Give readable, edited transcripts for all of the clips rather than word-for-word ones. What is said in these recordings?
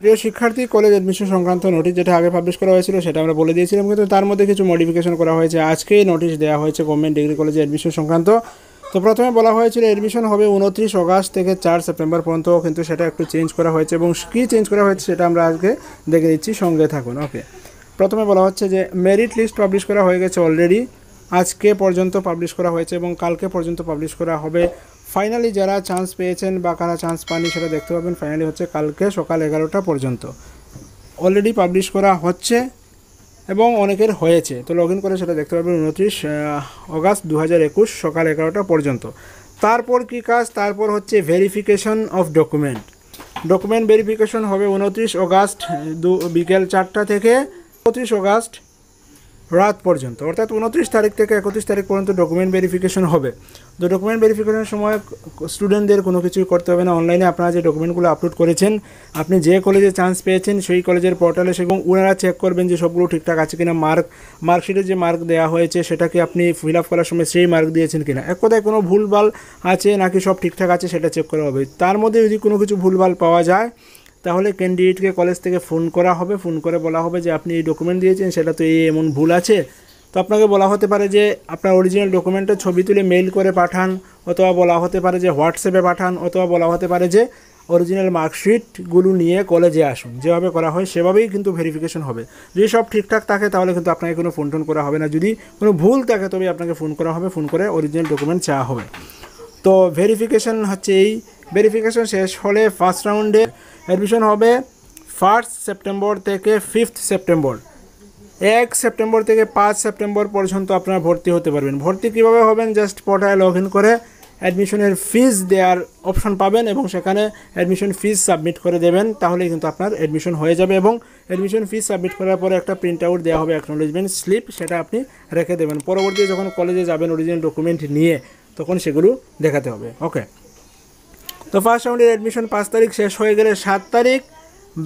প্রিয় শিক্ষার্থী, college admission সংক্রান্ত নোটিশ যেটা আগে পাবলিশ করা হয়েছিল সেটা আমরা বলে দিয়েছিলাম, কিন্তু তার মধ্যে কিছু মডিফিকেশন করা হয়েছে। আজকেই নোটিশ দেওয়া হয়েছে গভর্নমেন্ট ডিগ্রি কলেজে অ্যাডমিশন সংক্রান্ত। তো প্রথমে বলা হয়েছিল অ্যাডমিশন হবে 29 অগাস্ট থেকে 4 সেপ্টেম্বর পর্যন্ত, কিন্তু সেটা একটু চেঞ্জ করা হয়েছে এবং কী চেঞ্জ করা হয়েছে সেটা আমরা আজকে দেখে দিচ্ছি, সঙ্গে থাকুন। ওকে, প্রথমে বলা হচ্ছে যে মেরিট লিস্ট পাবলিশ করা হয়ে গেছে অলরেডি, আজকে পর্যন্ত পাবলিশ করা হয়েছে এবং কালকে পর্যন্ত পাবলিশ করা হবে। ফাইনালি যারা চান্স পেয়েছেন বা কারা চান্স পাননি সেটা দেখতে পাবেন। ফাইনালি হচ্ছে কালকে সকাল 11টা পর্যন্ত অলরেডি পাবলিশ করা হচ্ছে এবং অনেকের হয়েছে, তো লগ ইন করে সেটা দেখতে পাবেন 29 অগাস্ট 2021 সকাল 11টা পর্যন্ত। তারপর কি কাজ? তারপর হচ্ছে ভেরিফিকেশন অফ ডকুমেন্ট ভেরিফিকেশন হবে 29 অগাস্ট বিকেল 4টা থেকে 29 অগাস্ট রাত পর্যন্ত, অর্থাৎ 29 তারিখ থেকে 31 তারিখ পর্যন্ত ডকুমেন্ট ভেরিফিকেশন হবে। তো ডকুমেন্ট ভেরিফিকেশনের সময় স্টুডেন্টদের কোনো কিছুই করতে হবে না। অনলাইনে আপনারা যে ডকুমেন্টগুলো আপলোড করেছেন, আপনি যে কলেজে চান্স পেয়েছেন সেই কলেজের পোর্টালে এবং ওনারা চেক করবেন যে সবগুলো ঠিকঠাক আছে কিনা, মার্কশিটে যে মার্ক দেওয়া হয়েছে সেটাকে আপনি ফিল আপ করার সময় সেই মার্ক দিয়েছেন কিনা, এক কথায় কোনো ভুলভাল আছে নাকি সব ঠিকঠাক আছে সেটা চেক করা হবে। তার মধ্যে যদি কোনো কিছু ভুলভাল পাওয়া যায় তাহলে ক্যান্ডিডেটকে কলেজ থেকে ফোন করা হবে, ফোন করে বলা হবে যে আপনি এই ডকুমেন্ট দিয়েছেন সেটা তো এই এমন ভুল আছে। তো আপনাকে বলা হতে পারে যে আপনার অরিজিনাল ডকুমেন্টের ছবি তুলে মেইল করে পাঠান, অথবা বলা হতে পারে যে হোয়াটসঅ্যাপে পাঠান, অথবা বলা হতে পারে যে অরিজিনাল মার্কশিটগুলো নিয়ে কলেজে আসুন। যেভাবে করা হয় সেভাবেই কিন্তু ভেরিফিকেশন হবে। যদি সব ঠিকঠাক থাকে তাহলে কিন্তু আপনাকে কোনো ফোন টোন করা হবে না, যদি কোনো ভুল থাকে তবে আপনাকে ফোন করা হবে, ফোন করে অরিজিনাল ডকুমেন্ট চাওয়া হবে। তো ভেরিফিকেশন হচ্ছে এই, ভেরিফিকেশন শেষ হলে ফার্স্ট রাউন্ডে অ্যাডমিশন হবে 1 সেপ্টেম্বর থেকে 5 সেপ্টেম্বর। 1 সেপ্টেম্বর থেকে 5 সেপ্টেম্বর পর্যন্ত আপনারা ভর্তি হতে পারবেন। ভর্তি কীভাবে হবেন? জাস্ট পোর্টালে লগ ইন করে অ্যাডমিশনের ফিস দেওয়ার অপশন পাবেন এবং সেখানে অ্যাডমিশন ফিস সাবমিট করে দেবেন, তাহলেই কিন্তু আপনার অ্যাডমিশন হয়ে যাবে। এবং অ্যাডমিশন ফিস সাবমিট করার পরে একটা প্রিন্ট আউট দেওয়া হবে, অ্যাকনোলেজমেন্ট স্লিপ, সেটা আপনি রেখে দেবেন। পরবর্তী যখন কলেজে যাবেন অরিজিনাল ডকুমেন্ট নিয়ে তখন সেগুলো দেখাতে হবে। ওকে, তো ফার্স্ট রাউন্ডের অ্যাডমিশন 5 তারিখ শেষ হয়ে গেলে 7 তারিখ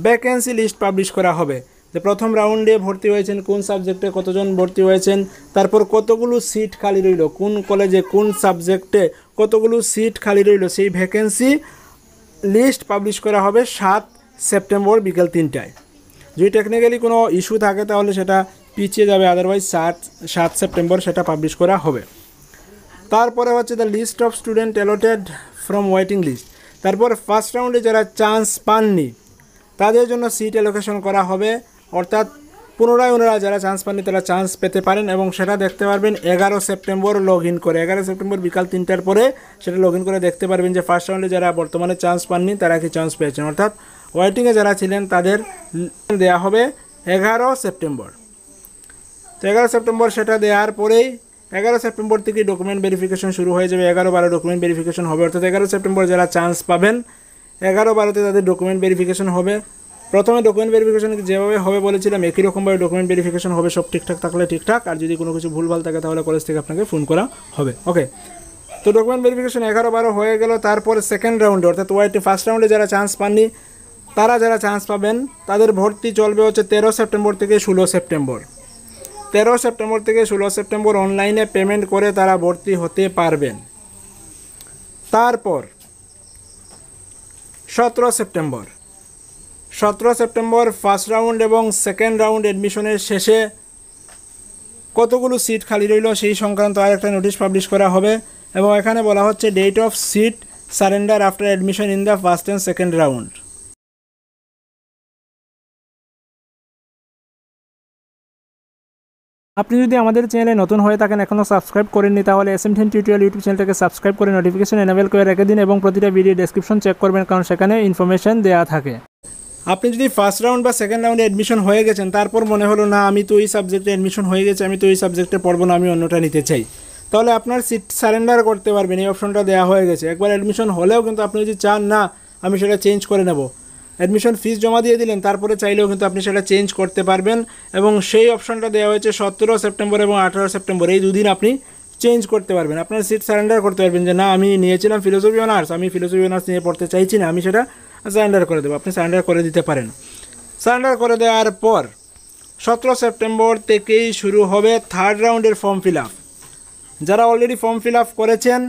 ভ্যাকেন্সি লিস্ট পাবলিশ করা হবে, যে প্রথম রাউন্ডে ভর্তি হয়েছেন কোন সাবজেক্টে, কতজন ভর্তি হয়েছেন, তারপর কতগুলো সিট খালি রইল, কোন কলেজে কোন সাবজেক্টে কতগুলো সিট খালি রইল, সেই ভ্যাকেন্সি লিস্ট পাবলিশ করা হবে 7 সেপ্টেম্বর বিকেল 3টায়। যদি টেকনিক্যালি কোনো ইস্যু থাকে তাহলে সেটা পিছিয়ে যাবে, আদারওয়াইজ 7 সেপ্টেম্বর সেটা পাবলিশ করা হবে। তারপরে হচ্ছে the list of student allotted from waiting list. তারপর ফার্স্ট রাউন্ডে যারা চান্স পাননি তাদের জন্য সিট অ্যালোকেশন করা হবে, অর্থাৎ পুনরায় ওনারা যারা চান্স পাননি তারা চান্স পেতে পারেন এবং সেটা দেখতে পারবেন 11 সেপ্টেম্বর লগ ইন করে। 11 সেপ্টেম্বর বিকাল 3টার পরে সেটা লগ ইন করে দেখতে পারবেন যে ফার্স্ট রাউন্ডে যারা বর্তমানে চান্স পাননি তারা কি চান্স পেয়েছেন, অর্থাৎ ওয়েটিংয়ে যারা ছিলেন তাদের দেওয়া হবে 11 সেপ্টেম্বর। তো 11 সেপ্টেম্বর সেটা দেওয়ার পরেই 11 সেপ্টেম্বর থেকে ডকুমেন্ট ভেরিফিকেশন শুরু হয়ে যাবে। 11-12 ডকুমেন্ট ভেরিফিকেশন হবে, অর্থাৎ 11 সেপ্টেম্বর যারা চান্স পাবেন 11-12তে তাদের ডকুমেন্ট ভেরিফিকেশন হবে। প্রথমে ডকুমেন্ট ভেরিফিকেশন যেভাবে হবে বলেছিলাম একই রকমভাবে ডকুমেন্ট ভেরিফিকেশন হবে, সব ঠিকঠাক থাকলে ঠিকঠাক, আর যদি কোনো কিছু ভুলভাল থাকে তাহলে কলেজ থেকে আপনাকে ফোন করা হবে। ওকে, তো ডকুমেন্ট ভেরিফিকেশন 11-12 হয়ে গেল। তারপরে সেকেন্ড রাউন্ডে, অর্থাৎ ফার্স্ট রাউন্ডে যারা চান্স পাননি তারা যারা চান্স পাবেন তাদের ভর্তি চলবে হচ্ছে 13 সেপ্টেম্বর থেকে 16 সেপ্টেম্বর। 13 সেপ্টেম্বর থেকে 16 সেপ্টেম্বর অনলাইনে পেমেন্ট করে তারা ভর্তি হতে পারবেন। তারপর 17 সেপ্টেম্বর ফার্স্ট রাউন্ড এবং সেকেন্ড রাউন্ড অ্যাডমিশনের শেষে কতগুলো সিট খালি রইল সেই সংক্রান্ত আরেকটা নোটিশ পাবলিশ করা হবে এবং এখানে বলা হচ্ছে date of seat surrender after admission in the first and second round. আপনি যদি আমাদের চ্যানেলে নতুন হয়ে থাকেন, এখনও সাবস্ক্রাইব করেননি, তাহলে SMDN টিউটোরিয়াল ইউটিউব চ্যানেলটাকে সাবস্ক্রাইব করে নোটিফিকেশন এনেবল করে রেখে দিন এবং প্রতিটা ভিডিও ডেসক্রিপশন চেক করবেন, কারণ সেখানে ইনফরমেশন দেওয়া থাকে। আপনি যদি ফার্স্ট রাউন্ড বা সেকেন্ড রাউন্ডে অ্যাডমিশন হয়ে গেছেন, তারপর মনে হলো না আমি তো এই সাবজেক্টে অ্যাডমিশন হয়ে গেছে, আমি তো এই সাবজেক্টে পড়বো না, আমি অন্যটা নিতে চাই, তাহলে আপনার সিট সারেন্ডার করতে পারবেন, এই অপশনটা দেওয়া হয়ে গেছে। একবার অ্যাডমিশন হলেও কিন্তু আপনি যদি চান না আমি সেটা চেঞ্জ করে নেব, অ্যাডমিশন ফিস জমা দিয়ে দিলেন, তারপরে চাইলেও কিন্তু আপনি সেটা চেঞ্জ করতে পারবেন এবং সেই অপশনটা দেওয়া হয়েছে 17 সেপ্টেম্বর এবং 18 সেপ্টেম্বর, এই দুদিন আপনি চেঞ্জ করতে পারবেন। আপনার সিট সারেন্ডার করতে পারবেন যে না আমি নিয়েছিলাম ফিলোসফি অনার্স, আমি ফিলোসফি অনার্স নিয়ে পড়তে চাইছি না, আমি সেটা সারেন্ডার করে দেবো, আপনি সারেন্ডার করে দিতে পারেন। সারেন্ডার করে দেওয়ার পর 17 সেপ্টেম্বর থেকেই শুরু হবে থার্ড রাউন্ডের ফর্ম ফিল আপ। যারা অলরেডি ফর্ম ফিল আপ করেছেন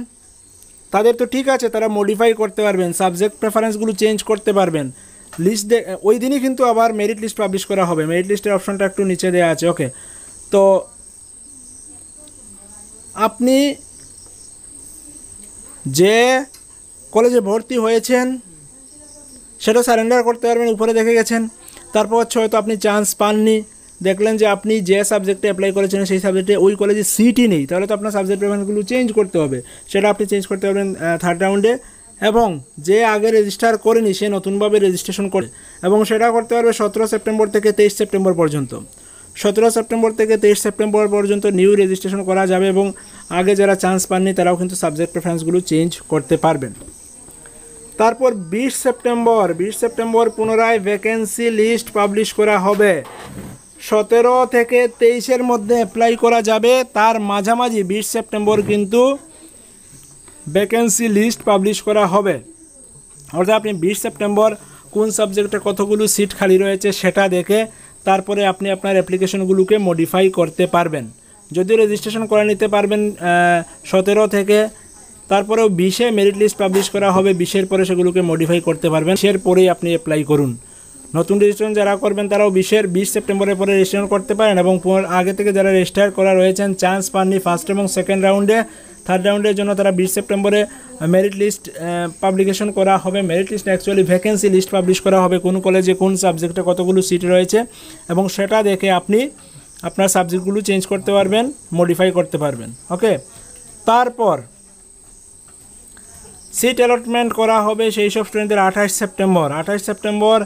তাদের তো ঠিক আছে, তারা মডিফাই করতে পারবেন, সাবজেক্ট প্রেফারেন্সগুলো চেঞ্জ করতে পারবেন। লিস্ট ওই দিনই কিন্তু আবার মেরিট লিস্ট পাবলিশ করা হবে। মেরিট লিস্টের অপশনটা একটু নিচে দেওয়া আছে। ওকে, তো আপনি যে কলেজে ভর্তি হয়েছেন সেটা সারেন্ডার করতে পারবেন, উপরে দেখে গেছেন। তারপর হচ্ছে হয়তো আপনি চান্স পাননি, দেখলেন যে আপনি যে সাবজেক্টে অ্যাপ্লাই করেছেন সেই সাবজেক্টে ওই কলেজে সিটই নেই, তাহলে তো আপনার সাবজেক্ট প্রেফারেন্সগুলো চেঞ্জ করতে হবে। সেটা আপনি চেঞ্জ করতে পারবেন থার্ড রাউন্ডে। এবং যে আগে রেজিস্টার করেনি সে নতুনভাবে রেজিস্ট্রেশন করে, এবং সেটা করতে পারবে 17 সেপ্টেম্বর থেকে 23 সেপ্টেম্বর পর্যন্ত। 17 সেপ্টেম্বর থেকে 23 সেপ্টেম্বর পর্যন্ত নিউ রেজিস্ট্রেশন করা যাবে, এবং আগে যারা চান্স পাননি তারাও কিন্তু সাবজেক্ট প্রেফারেন্সগুলো চেঞ্জ করতে পারবেন। তারপর 20 সেপ্টেম্বর পুনরায় ভ্যাকেন্সি লিস্ট পাবলিশ করা হবে। 17 থেকে 23-এর মধ্যে অ্যাপ্লাই করা যাবে, তার মাঝামাঝি 20 সেপ্টেম্বর কিন্তু ভ্যাকেন্সি লিস্ট পাবলিশ করা হবে। অর্থাৎ আপনি 20 সেপ্টেম্বর কোন সাবজেক্টে কতগুলো সিট খালি রয়েছে সেটা দেখে তারপরে আপনি আপনার অ্যাপ্লিকেশনগুলোকে মডিফাই করতে পারবেন। যদিও রেজিস্ট্রেশন করে নিতে পারবেন 17 থেকে, তারপরেও 20-এ মেরিট লিস্ট পাবলিশ করা হবে, 20-এর পরে সেগুলোকে মডিফাই করতে পারবেন। 20-এর পরেই আপনি অ্যাপ্লাই করুন। নতুন রেজিস্ট্রেশন যারা করবেন তারাও 20 সেপ্টেম্বরের পরে রেজিস্ট্রেশন করতে পারেন, এবং আগে থেকে যারা রেজিস্টার করা রয়েছেন চান্স পাননি ফার্স্ট এবং সেকেন্ড রাউন্ডে, থার্ড রাউন্ডের জন্য তারা 20 সেপ্টেম্বরে মেরিট লিস্ট পাবলিকেশন করা হবে। Merit list actually vacancy list publish করা হবে, কোন কলেজে কোন সাবজেক্টে কতগুলো সিট রয়েছে, এবং সেটা দেখে আপনি আপনার সাবজেক্টগুলো চেঞ্জ করতে পারবেন, মডিফাই করতে পারবেন। ওকে, তারপর সিট অ্যালটমেন্ট করা হবে সেই সব স্টুডেন্টদের 28 সেপ্টেম্বর।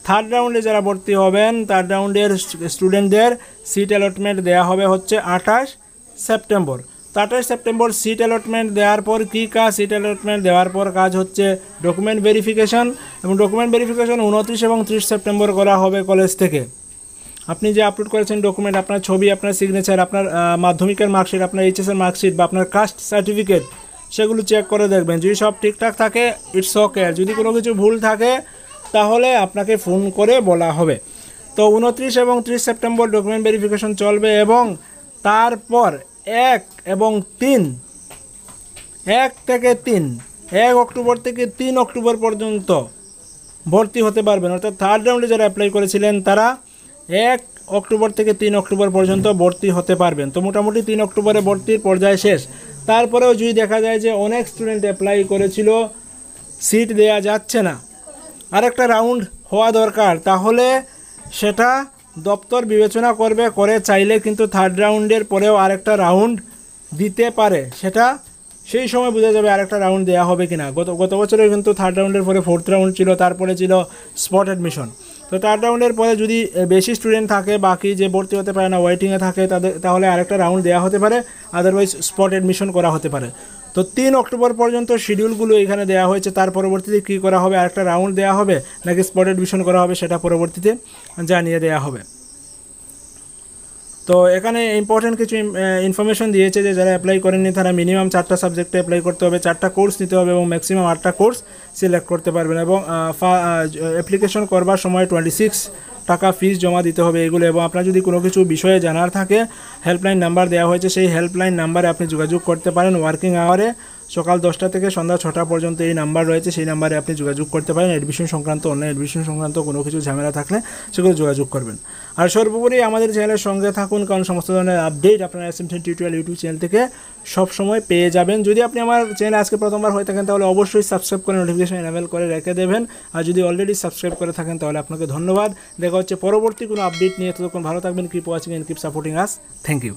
থার্ড রাউন্ডে যারা ভর্তি হবেন থার্ড রাউন্ডের স্টুডেন্টদের সিট অ্যালটমেন্ট দেওয়া হবে হচ্ছে 28 সেপ্টেম্বর। তো 28 সেপ্টেম্বর সিট অ্যালটমেন্ট দেওয়ার পর কী কাজ? সিট অ্যালটমেন্ট দেওয়ার পর কাজ হচ্ছে ডকুমেন্ট ভেরিফিকেশন, এবং ডকুমেন্ট ভেরিফিকেশন 29 এবং 30 সেপ্টেম্বর করা হবে কলেজ থেকে। আপনি যে আপলোড করেছেন ডকুমেন্ট, আপনার ছবি, আপনার সিগনেচার, আপনার মাধ্যমিকের মার্কশিট, আপনার এইচএসের মার্কশিট বা আপনার কাস্ট সার্টিফিকেট, সেগুলো চেক করে দেখবেন। যদি সব ঠিকঠাক থাকে ইটস ওকে, আর যদি কোনো কিছু ভুল থাকে তাহলে আপনাকে ফোন করে বলা হবে। তো 29 এবং 30 সেপ্টেম্বর ডকুমেন্ট ভেরিফিকেশন চলবে, এবং তারপর 1 অক্টোবর থেকে 3 অক্টোবর পর্যন্ত ভর্তি হতে পারবেন। অর্থাৎ থার্ড রাউন্ডে যারা অ্যাপ্লাই করেছিলেন তারা 1 অক্টোবর থেকে 3 অক্টোবর পর্যন্ত ভর্তি হতে পারবেন। তো মোটামুটি 3 অক্টোবরে ভর্তির পর্যায়ে শেষ। তারপরেও যদি দেখা যায় যে অনেক স্টুডেন্ট অ্যাপ্লাই করেছিল, সিট দেয়া যাচ্ছে না, আরেকটা রাউন্ড হওয়া দরকার, তাহলে সেটা দপ্তর বিবেচনা করবে, করে চাইলে কিন্তু থার্ড রাউন্ডের পরেও আরেকটা রাউন্ড দিতে পারে। সেটা সেই সময় বোঝা যাবে আরেকটা রাউন্ড দেওয়া হবে কিনা। গত বছরে কিন্তু থার্ড রাউন্ডের পরে ফোর্থ রাউন্ড ছিল, তারপরে ছিল স্পট অ্যাডমিশন। তো থার্ড রাউন্ডের পরে যদি বেশি স্টুডেন্ট থাকে, বাকি যে ভর্তি হতে পারে না, ওয়েটিংয়ে থাকে, তাহলে আরেকটা রাউন্ড দেওয়া হতে পারে, আদারওয়াইজ স্পট অ্যাডমিশন করা হতে পারে। তো 3 অক্টোবর পর্যন্ত শিডিউলগুলো এখানে দেওয়া হয়েছে। তার পরবর্তীতে কী করা হবে, আরেকটা রাউন্ড দেওয়া হবে নাকি স্পট অ্যাডমিশন করা হবে সেটা পরবর্তীতে জানিয়ে দেওয়া হবে। তো এখানে ইম্পর্টেন্ট কিছু ইনফরমেশন দিয়েছে যে যারা অ্যাপ্লাই করেননি তারা মিনিমাম 4টা সাবজেক্টে অ্যাপ্লাই করতে হবে, 4টা কোর্স নিতে হবে, এবং ম্যাক্সিমাম 8টা কোর্স সিলেক্ট করতে পারবেন, এবং অ্যাপ্লিকেশন করবার সময় 26 টাকা ফিস জমা দিতে হবে এগুলো। এবং আপনার যদি কোনো কিছু বিষয়ে জানার থাকে হেল্পলাইন নাম্বার দেওয়া হয়েছে, সেই হেল্পলাইন নাম্বারে আপনি যোগাযোগ করতে পারেন। ওয়ার্কিং আওয়ারে সকাল 10টা থেকে সন্ধ্যা 6টা পর্যন্ত এই নাম্বার রয়েছে, সেই নাম্বারে আপনি যোগাযোগ করতে পারেন। অ্যাডমিশন সংক্রান্ত, অনলাইন অ্যাডমিশন সংক্রান্ত কোনো কিছু ঝামেলা থাকলে সেগুলো যোগাযোগ করবেন। আর সর্বোপরি আমাদের চ্যানেলের সঙ্গে থাকুন, কারণ সমস্ত ধরনের আপডেট আপনারা SMDN টিউটোরিয়াল ইউটিউব চ্যানেল থেকে সবসময় পেয়ে যাবেন। যদি আপনি আমার চ্যানেল আজকে প্রথমবার হয়ে থাকেন তাহলে অবশ্যই সাবস্ক্রাইব করে নোটিফিকেশন এনেবল করে রেখে দেবেন, আর যদি অলরেডি সাবস্ক্রাইব করে থাকেন তাহলে আপনাকে ধন্যবাদ। দেখা হচ্ছে পরবর্তী কোনো আপডেট নিয়ে। ততক্ষণ ভালো থাকবেন। Keep watching and keep supporting us. Thank you.